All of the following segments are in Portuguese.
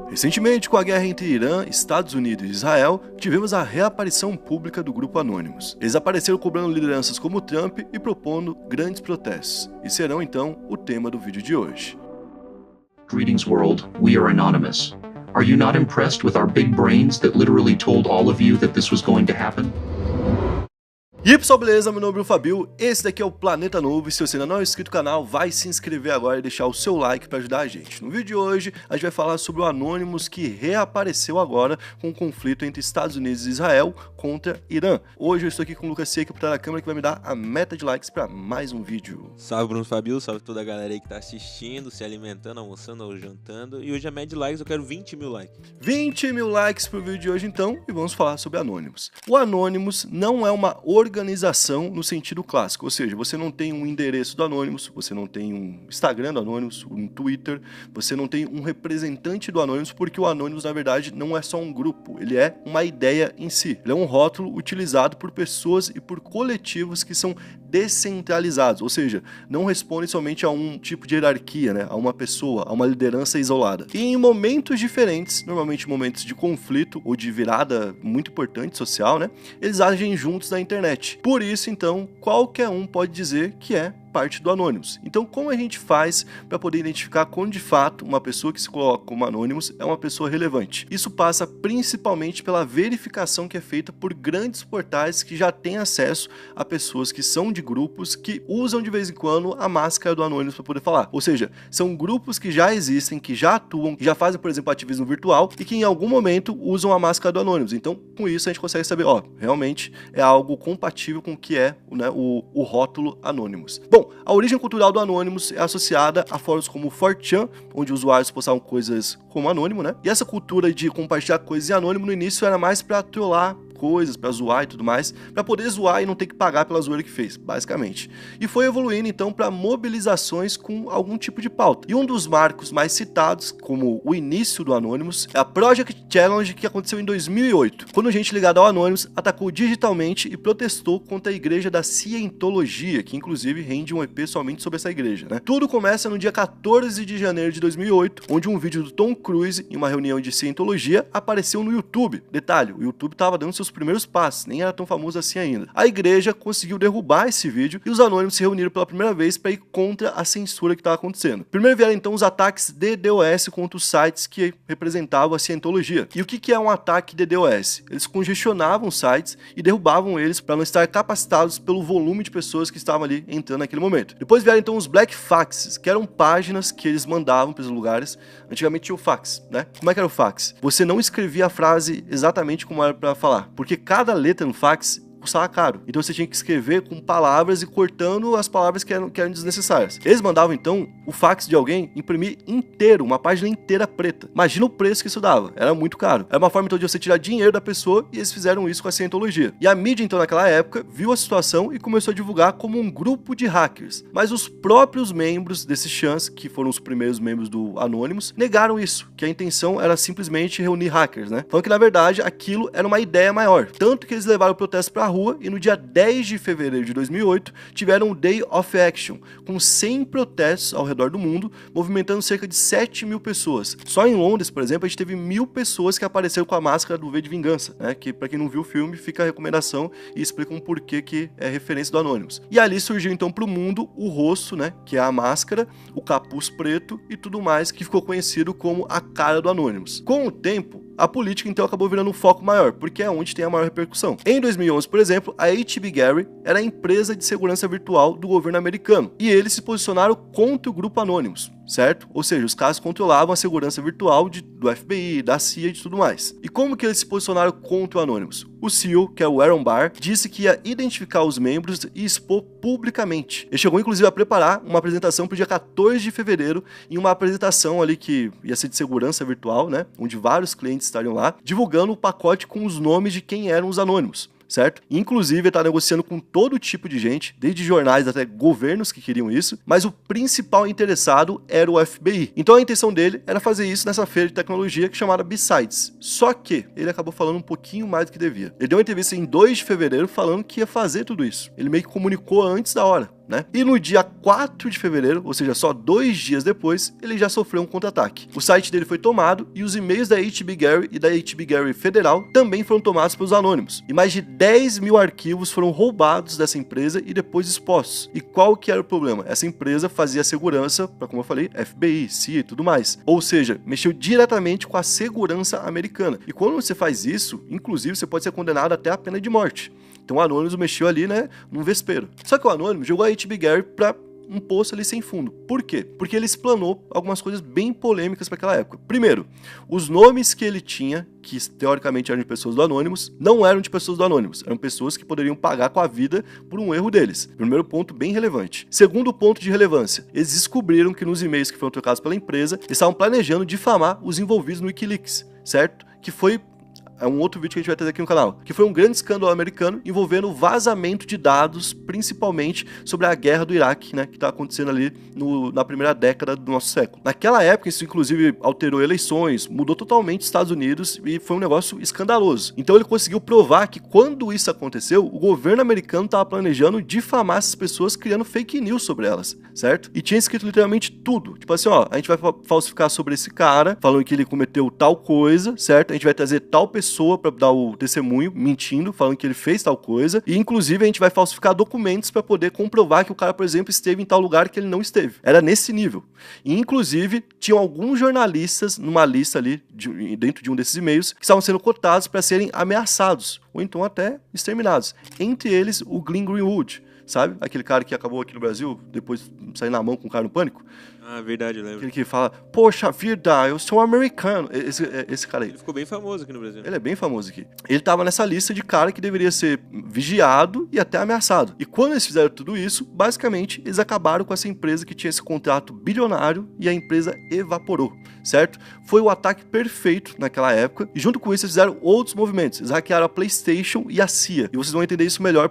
Recentemente, com a guerra entre Irã, Estados Unidos e Israel, tivemos a reaparição pública do grupo Anonymous. Eles apareceram cobrando lideranças como Trump e propondo grandes protestos, e serão então o tema do vídeo de hoje. Greetings world, we are Anonymous. Are you not impressed with our big brains that literally told all of you that this was going to happen? E aí pessoal, beleza? Meu nome é Bruno Fabio, esse daqui é o Planeta Novo, e se você ainda não é inscrito no canal, vai se inscrever agora e deixar o seu like para ajudar a gente. No vídeo de hoje, a gente vai falar sobre o Anonymous que reapareceu agora com o conflito entre Estados Unidos e Israel contra Irã. Hoje eu estou aqui com o Lucas C aqui por trás da câmera que vai me dar a meta de likes para mais um vídeo. Salve Bruno Fabio, salve toda a galera aí que tá assistindo, se alimentando, almoçando ou jantando. E hoje a média de likes eu quero 20 mil likes. 20 mil likes pro vídeo de hoje então, e vamos falar sobre Anonymous. O Anonymous não é uma organização no sentido clássico, ou seja, você não tem um endereço do Anonymous, você não tem um Instagram do Anonymous, um Twitter, você não tem um representante do Anonymous, porque o Anonymous na verdade não é só um grupo, ele é uma ideia em si. Ele é um rótulo utilizado por pessoas e por coletivos que são descentralizados, ou seja, não respondem somente a um tipo de hierarquia, né, a uma pessoa, a uma liderança isolada. E em momentos diferentes, normalmente momentos de conflito ou de virada muito importante social, né, eles agem juntos na internet. Por isso, então, qualquer um pode dizer que é parte do Anonymous. Então, como a gente faz para poder identificar quando de fato uma pessoa que se coloca como Anonymous é uma pessoa relevante? Isso passa principalmente pela verificação que é feita por grandes portais que já têm acesso a pessoas que são de grupos que usam de vez em quando a máscara do Anonymous para poder falar. Ou seja, são grupos que já existem, que já atuam, que já fazem, por exemplo, ativismo virtual e que em algum momento usam a máscara do Anonymous. Então, com isso a gente consegue saber, ó, realmente é algo compatível com o que é, né, o rótulo Anonymous. Bom, a origem cultural do Anonymous é associada a fóruns como 4chan, onde usuários postavam coisas como anônimo, né? E essa cultura de compartilhar coisas em anônimo no início era mais pra trollar coisas, pra zoar e tudo mais, pra poder zoar e não ter que pagar pela zoeira que fez, basicamente. E foi evoluindo então para mobilizações com algum tipo de pauta. E um dos marcos mais citados, como o início do Anonymous, é a Project Challenge que aconteceu em 2008, quando gente ligada ao Anonymous atacou digitalmente e protestou contra a igreja da Cientologia, que inclusive rende um EP somente sobre essa igreja, né? Tudo começa no dia 14 de janeiro de 2008, onde um vídeo do Tom Cruise em uma reunião de Cientologia apareceu no YouTube. Detalhe, o YouTube estava dando seus primeiros passos, nem era tão famoso assim ainda. A igreja conseguiu derrubar esse vídeo e os Anônimos se reuniram pela primeira vez para ir contra a censura que estava acontecendo. Primeiro vieram então os ataques DDoS contra os sites que representavam a Cientologia. E o que é um ataque DDoS? Eles congestionavam os sites e derrubavam eles para não estar capacitados pelo volume de pessoas que estavam ali entrando naquele momento. Depois vieram então os Black Faxes, que eram páginas que eles mandavam para os lugares. Antigamente tinha o fax, né? Como é que era o fax? Você não escrevia a frase exatamente como era para falar, porque cada letra no fax custava caro. Então você tinha que escrever com palavras e cortando as palavras que eram desnecessárias. Eles mandavam então o fax de alguém imprimir inteiro, uma página inteira preta. Imagina o preço que isso dava. Era muito caro. Era uma forma então de você tirar dinheiro da pessoa e eles fizeram isso com a Cientologia. E a mídia então naquela época viu a situação e começou a divulgar como um grupo de hackers. Mas os próprios membros desses chans, que foram os primeiros membros do Anonymous, negaram isso, que a intenção era simplesmente reunir hackers, né? Falando que na verdade aquilo era uma ideia maior. Tanto que eles levaram o protesto pra rua e no dia 10 de fevereiro de 2008 tiveram um Day of Action, com 100 protestos ao redor do mundo, movimentando cerca de 7 mil pessoas. Só em Londres, por exemplo, a gente teve 1000 pessoas que apareceram com a máscara do V de Vingança, né? Que pra quem não viu o filme, fica a recomendação e explica um porquê que é referência do Anonymous. E ali surgiu então pro mundo o rosto, né? Que é a máscara, o capuz preto e tudo mais, que ficou conhecido como a cara do Anonymous. Com o tempo, a política então acabou virando um foco maior, porque é onde tem a maior repercussão. Em 2011, por exemplo, a HB Gary era a empresa de segurança virtual do governo americano, e eles se posicionaram contra o grupo Anonymous, certo? Ou seja, os caras controlavam a segurança virtual do FBI, da CIA e de tudo mais. E como que eles se posicionaram contra o Anonymous? O CEO, que é o Aaron Barr, disse que ia identificar os membros e expor publicamente. Ele chegou inclusive a preparar uma apresentação para o dia 14 de fevereiro, em uma apresentação ali que ia ser de segurança virtual, né? Onde vários clientes estariam lá, divulgando o pacote com os nomes de quem eram os Anônimos. Certo? Inclusive, ele está negociando com todo tipo de gente, desde jornais até governos que queriam isso, mas o principal interessado era o FBI. Então a intenção dele era fazer isso nessa feira de tecnologia que chamada B-Sides. Só que ele acabou falando um pouquinho mais do que devia. Ele deu uma entrevista em 2 de fevereiro falando que ia fazer tudo isso. Ele meio que comunicou antes da hora. né? E no dia 4 de fevereiro, ou seja, só 2 dias depois, ele já sofreu um contra-ataque. O site dele foi tomado e os e-mails da HB Gary e da HB Gary Federal também foram tomados pelos anônimos. E mais de 10 mil arquivos foram roubados dessa empresa e depois expostos. E qual que era o problema? Essa empresa fazia segurança para, como eu falei, FBI, CIA e tudo mais. Ou seja, mexeu diretamente com a segurança americana. E quando você faz isso, inclusive, você pode ser condenado até a pena de morte. Então o Anonymous mexeu ali, né, num vespeiro. Só que o Anonymous jogou a HB Gary para um poço ali sem fundo. Por quê? Porque ele explanou algumas coisas bem polêmicas para aquela época. Primeiro, os nomes que ele tinha, que teoricamente eram de pessoas do Anonymous, não eram de pessoas do Anonymous. Eram pessoas que poderiam pagar com a vida por um erro deles. Primeiro ponto bem relevante. Segundo ponto de relevância, eles descobriram que nos e-mails que foram trocados pela empresa, eles estavam planejando difamar os envolvidos no Wikileaks, certo? Que foi um outro vídeo que a gente vai trazer aqui no canal, que foi um grande escândalo americano envolvendo o vazamento de dados, principalmente sobre a guerra do Iraque, né, que está acontecendo ali na primeira década do nosso século. Naquela época, isso inclusive alterou eleições, mudou totalmente os Estados Unidos e foi um negócio escandaloso. Então ele conseguiu provar que quando isso aconteceu, o governo americano estava planejando difamar essas pessoas, criando fake news sobre elas, certo? E tinha escrito literalmente tudo. Tipo assim, ó, a gente vai falsificar sobre esse cara, falando que ele cometeu tal coisa, certo? A gente vai trazer tal pessoa para dar o testemunho, mentindo, falando que ele fez tal coisa, e inclusive a gente vai falsificar documentos para poder comprovar que o cara, por exemplo, esteve em tal lugar que ele não esteve. Era nesse nível. E inclusive tinham alguns jornalistas numa lista ali, dentro de um desses e-mails, que estavam sendo cotados para serem ameaçados, ou então até exterminados. Entre eles, o Glenn Greenwood, sabe? Aquele cara que acabou aqui no Brasil, depois de sair na mão com o cara no Pânico. Ah, verdade, eu lembro. Aquele que fala, poxa vida, eu sou um americano. Esse cara aí. Ele ficou bem famoso aqui no Brasil. Ele é bem famoso aqui. Ele tava nessa lista de cara que deveria ser vigiado e até ameaçado. E quando eles fizeram tudo isso, basicamente, eles acabaram com essa empresa que tinha esse contrato bilionário e a empresa evaporou, certo? Foi o ataque perfeito naquela época. E junto com isso, eles fizeram outros movimentos. Eles hackearam a PlayStation e a CIA. E vocês vão entender isso melhor,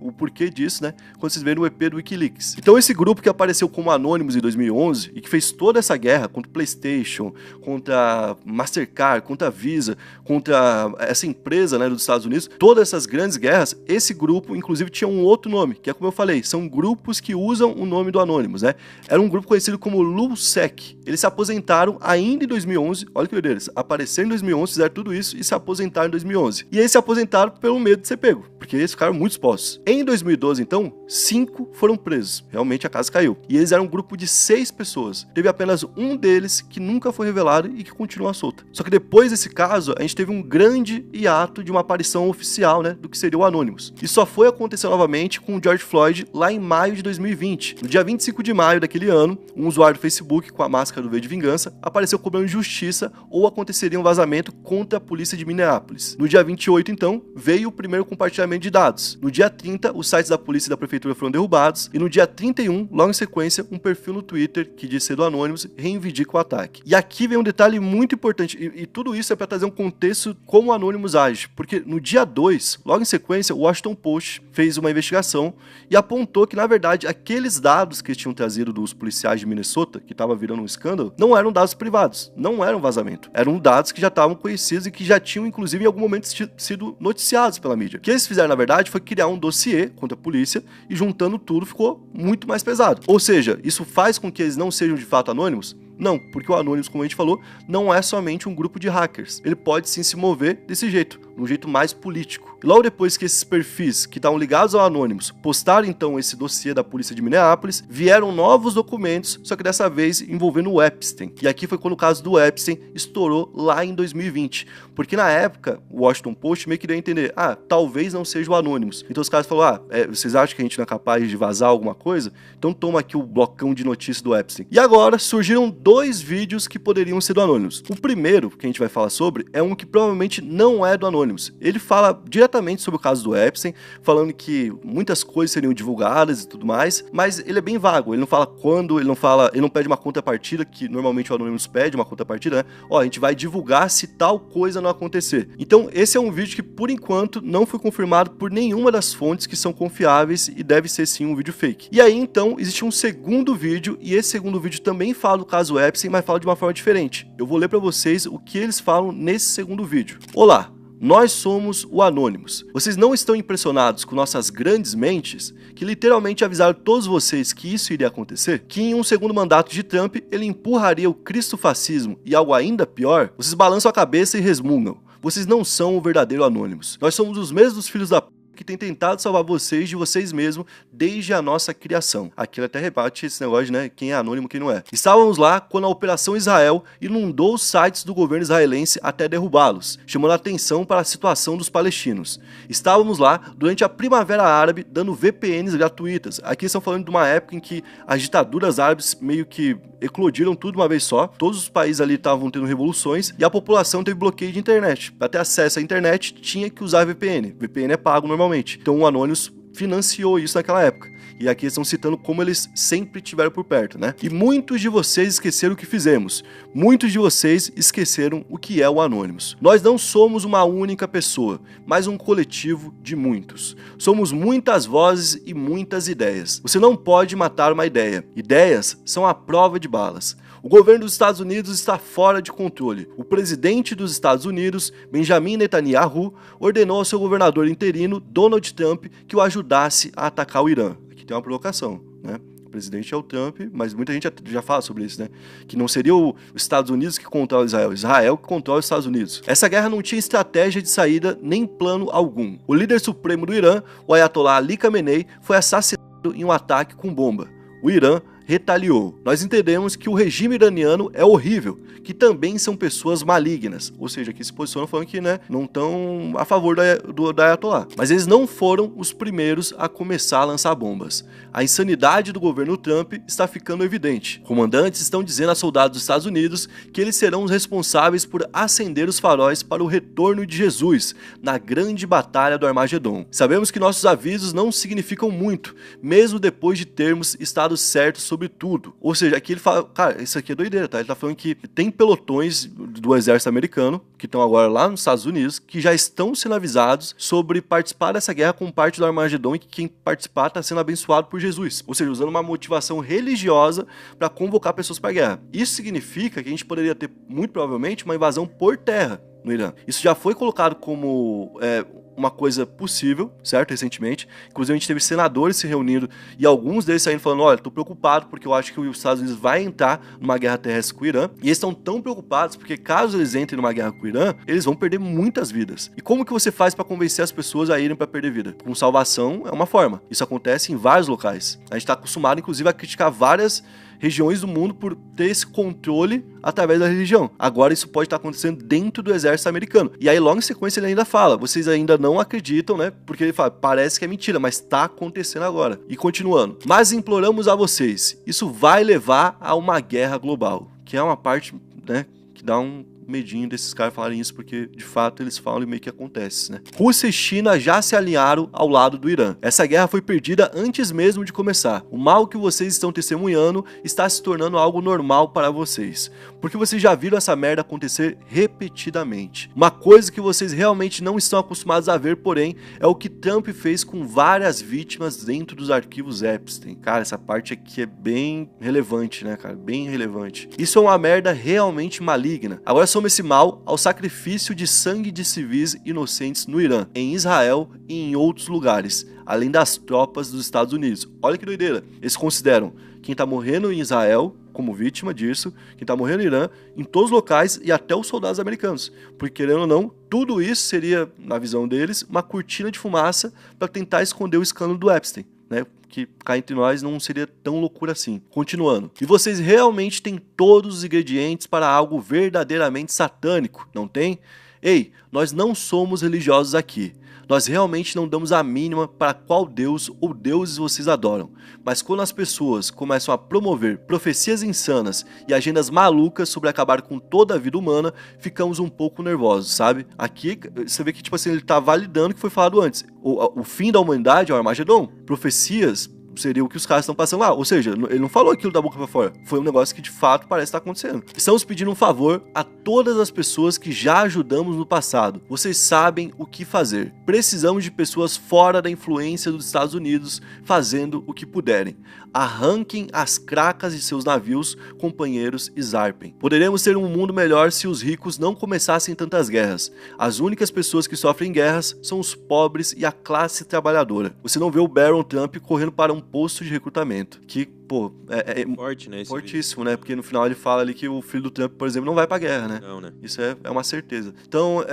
o porquê disso, né? Quando vocês verem o EP do Wikileaks. Então, esse grupo que apareceu como Anonymous em 2011 e que fez toda essa guerra contra o PlayStation, contra a Mastercard, contra a Visa, contra essa empresa, né, dos Estados Unidos, todas essas grandes guerras, esse grupo, inclusive, tinha um outro nome, que é como eu falei, são grupos que usam o nome do Anonymous, né? Era um grupo conhecido como LulzSec. Eles se aposentaram ainda em 2011, olha que doideira, eles apareceram em 2011, fizeram tudo isso e se aposentaram em 2011. E eles se aposentaram pelo medo de ser pego, porque eles ficaram muito expostos. Em 2012, então, 5 foram presos. Realmente a casa caiu. E eles eram um grupo de 6 pessoas. Teve apenas um deles que nunca foi revelado e que continua solto. Só que depois desse caso, a gente teve um grande hiato de uma aparição oficial, né, do que seria o Anonymous. E só foi acontecer novamente com o George Floyd lá em maio de 2020. No dia 25 de maio daquele ano, um usuário do Facebook com a máscara do V de Vingança apareceu cobrando justiça ou aconteceria um vazamento contra a polícia de Minneapolis. No dia 28, então, veio o primeiro compartilhamento de dados. No dia 30, os sites da polícia e da prefeitura foram derrubados. E no dia 31, logo em sequência, um perfil no Twitter que diz ser do Anonymous reivindica o ataque. E aqui vem um detalhe muito importante, e tudo isso é para trazer um contexto como o Anonymous age, porque no dia 2, logo em sequência, o Washington Post fez uma investigação e apontou que, na verdade, aqueles dados que eles tinham trazido dos policiais de Minnesota, que estava virando um escândalo, não eram dados privados, não eram vazamento, eram dados que já estavam conhecidos e que já tinham, inclusive, em algum momento sido noticiados pela mídia. O que eles fizeram, na verdade, foi criar um dossiê contra a polícia e juntando tudo ficou muito mais pesado. Ou seja, isso faz com que eles não sejam de fato anônimos? Não, porque o Anonymous, como a gente falou, não é somente um grupo de hackers. Ele pode sim se mover desse jeito, de um jeito mais político. E logo depois que esses perfis que estavam ligados ao Anonymous postaram então esse dossiê da polícia de Minneapolis, vieram novos documentos, só que dessa vez envolvendo o Epstein. E aqui foi quando o caso do Epstein estourou lá em 2020. Porque na época, o Washington Post meio que queria entender, talvez não seja o Anonymous. Então os caras falaram, vocês acham que a gente não é capaz de vazar alguma coisa? Então toma aqui o blocão de notícias do Epstein. E agora surgiram 2 vídeos que poderiam ser do Anonymous. O primeiro, que a gente vai falar sobre, é um que provavelmente não é do Anonymous. Ele fala diretamente sobre o caso do Epstein, falando que muitas coisas seriam divulgadas e tudo mais, mas ele é bem vago, ele não fala quando, ele não pede uma contrapartida, que normalmente o Anonymous pede uma contrapartida, né? A gente vai divulgar se tal coisa não acontecer. Então, esse é um vídeo que, por enquanto, não foi confirmado por nenhuma das fontes que são confiáveis e deve ser sim um vídeo fake. E aí, então, existe um segundo vídeo, e esse segundo vídeo também fala do caso Epstein, mas fala de uma forma diferente. Eu vou ler para vocês o que eles falam nesse segundo vídeo. Olá! Nós somos o Anonymous. Vocês não estão impressionados com nossas grandes mentes, que literalmente avisaram todos vocês que isso iria acontecer? Que em um segundo mandato de Trump, ele empurraria o cristofascismo e algo ainda pior? Vocês balançam a cabeça e resmungam. Vocês não são o verdadeiro Anonymous. Nós somos os mesmos filhos da p... que tem tentado salvar vocês de vocês mesmos desde a nossa criação. Aqui ele até rebate esse negócio, né? Quem é anônimo, quem não é. Estávamos lá quando a Operação Israel inundou os sites do governo israelense até derrubá-los, chamando a atenção para a situação dos palestinos. Estávamos lá durante a Primavera Árabe dando VPNs gratuitas. Aqui estão falando de uma época em que as ditaduras árabes meio que eclodiram tudo de uma vez só. Todos os países ali estavam tendo revoluções e a população teve bloqueio de internet. Para ter acesso à internet, tinha que usar VPN. VPN é pago normalmente. Então o Anonymous financiou isso naquela época. E aqui estão citando como eles sempre estiveram por perto, né? E muitos de vocês esqueceram o que fizemos. Muitos de vocês esqueceram o que é o Anonymous. Nós não somos uma única pessoa, mas um coletivo de muitos. Somos muitas vozes e muitas ideias. Você não pode matar uma ideia. Ideias são a prova de balas. O governo dos Estados Unidos está fora de controle. O presidente dos Estados Unidos, Benjamin Netanyahu, ordenou ao seu governador interino, Donald Trump, que o ajudasse a atacar o Irã. Aqui tem uma provocação, né? O presidente é o Trump, mas muita gente já fala sobre isso, né? Que não seria os Estados Unidos que controla Israel, Israel que controla os Estados Unidos. Essa guerra não tinha estratégia de saída nem plano algum. O líder supremo do Irã, o Ayatollah Ali Khamenei, foi assassinado em um ataque com bomba. O Irã retaliou. Nós entendemos que o regime iraniano é horrível, que também são pessoas malignas, ou seja, que se posicionam falando que, né, não estão a favor do Ayatollah. Mas eles não foram os primeiros a começar a lançar bombas. A insanidade do governo Trump está ficando evidente. Comandantes estão dizendo a soldados dos Estados Unidos que eles serão os responsáveis por acender os faróis para o retorno de Jesus na grande batalha do Armagedon. Sabemos que nossos avisos não significam muito, mesmo depois de termos estado certos sobre tudo. Ou seja, aqui ele fala, cara, isso aqui é doideira, tá? Ele tá falando que tem pelotões do exército americano, que estão agora lá nos Estados Unidos, que já estão sendo avisados sobre participar dessa guerra como parte do Armagedon e que quem participar está sendo abençoado por Jesus. Ou seja, usando uma motivação religiosa para convocar pessoas para a guerra. Isso significa que a gente poderia ter, muito provavelmente, uma invasão por terra no Irã. Isso já foi colocado como uma coisa possível, certo? Recentemente. Inclusive, a gente teve senadores se reunindo e alguns deles saindo falando, olha, tô preocupado porque eu acho que os Estados Unidos vai entrar numa guerra terrestre com o Irã. E eles estão tão preocupados porque caso eles entrem numa guerra com o Irã, eles vão perder muitas vidas. E como que você faz para convencer as pessoas a irem para perder vida? Com salvação é uma forma. Isso acontece em vários locais. A gente tá acostumado, inclusive, a criticar várias regiões do mundo por ter esse controle através da religião. Agora isso pode estar acontecendo dentro do exército americano. E aí logo em sequência ele ainda fala, vocês ainda não acreditam, né? Porque ele fala, parece que é mentira, mas está acontecendo agora. E continuando, mas imploramos a vocês, isso vai levar a uma guerra global. Que é uma parte, né, que dá um medinho desses caras falarem isso, porque de fato eles falam e meio que acontece, né? Rússia e China já se alinharam ao lado do Irã. Essa guerra foi perdida antes mesmo de começar. O mal que vocês estão testemunhando está se tornando algo normal para vocês, porque vocês já viram essa merda acontecer repetidamente. Uma coisa que vocês realmente não estão acostumados a ver, porém, é o que Trump fez com várias vítimas dentro dos arquivos Epstein. Cara, essa parte aqui é bem relevante, né, cara? Bem relevante. Isso é uma merda realmente maligna. Agora soma esse mal ao sacrifício de sangue de civis inocentes no Irã, em Israel e em outros lugares, além das tropas dos Estados Unidos. Olha que doideira. Eles consideram quem tá morrendo em Israel como vítima disso, quem tá morrendo no Irã, em todos os locais e até os soldados americanos. Porque, querendo ou não, tudo isso seria, na visão deles, uma cortina de fumaça para tentar esconder o escândalo do Epstein, né? Que cá entre nós não seria tão loucura assim. Continuando. E vocês realmente têm todos os ingredientes para algo verdadeiramente satânico, não tem? Ei, nós não somos religiosos aqui. Nós realmente não damos a mínima para qual Deus ou deuses vocês adoram. Mas quando as pessoas começam a promover profecias insanas e agendas malucas sobre acabar com toda a vida humana, ficamos um pouco nervosos, sabe? Aqui você vê que tipo assim, ele está validando o que foi falado antes. O fim da humanidade é o Armagedon. Profecias seria o que os caras estão passando lá. Ou seja, ele não falou aquilo da boca pra fora. Foi um negócio que de fato parece estar acontecendo. Estamos pedindo um favor a todas as pessoas que já ajudamos no passado. Vocês sabem o que fazer. Precisamos de pessoas fora da influência dos Estados Unidos fazendo o que puderem. Arranquem as cracas de seus navios, companheiros, e zarpem. Poderemos ter um mundo melhor se os ricos não começassem tantas guerras. As únicas pessoas que sofrem guerras são os pobres e a classe trabalhadora. Você não vê o Barron Trump correndo para um posto de recrutamento. Que, pô, é Forte, né? fortíssimo, né? Porque no final ele fala ali que o filho do Trump, por exemplo, não vai pra guerra, né? Não, né? Isso é uma certeza. Então,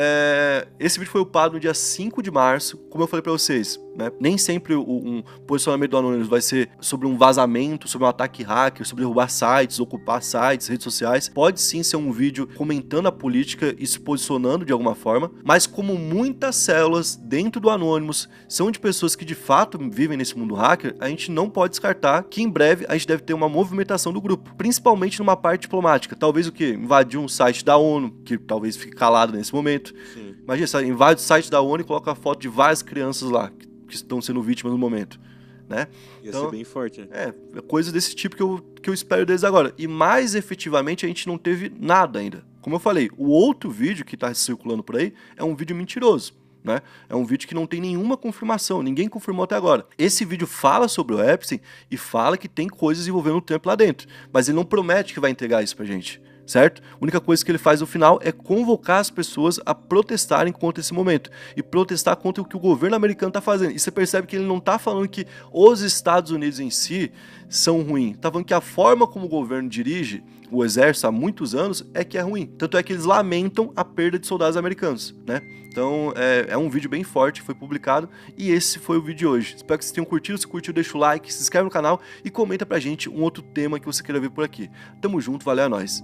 esse vídeo foi upado no dia 5 de março, como eu falei pra vocês, né? Nem sempre um posicionamento do Anonymous vai ser sobre um vazamento, sobre um ataque hacker, sobre derrubar sites, ocupar sites, redes sociais. Pode sim ser um vídeo comentando a política e se posicionando de alguma forma, mas como muitas células dentro do Anonymous são de pessoas que de fato vivem nesse mundo hacker, a gente não pode descartar que em breve a gente deve ter uma movimentação do grupo, principalmente numa parte diplomática. Talvez o quê? Invadir um site da ONU, que talvez fique calado nesse momento. Sim. Imagina, você invade o site da ONU e coloca a foto de várias crianças lá, que estão sendo vítimas no momento, né? Ia ser bem forte, né? Coisa desse tipo que eu espero deles agora. E mais efetivamente a gente não teve nada ainda. Como eu falei, o outro vídeo que tá circulando por aí é um vídeo mentiroso, né? É um vídeo que não tem nenhuma confirmação, ninguém confirmou até agora. Esse vídeo fala sobre o Epstein e fala que tem coisas envolvendo o Trump lá dentro, mas ele não promete que vai entregar isso pra gente, certo? A única coisa que ele faz no final é convocar as pessoas a protestarem contra esse momento e protestar contra o que o governo americano tá fazendo. E você percebe que ele não tá falando que os Estados Unidos em si são ruins, tá falando que a forma como o governo dirige o exército há muitos anos é que é ruim. Tanto é que eles lamentam a perda de soldados americanos, né? Então é um vídeo bem forte, foi publicado, e esse foi o vídeo de hoje. Espero que vocês tenham curtido. Se curtiu, deixa o like, se inscreve no canal e comenta pra gente um outro tema que você queira ver por aqui. Tamo junto, valeu, é nóis!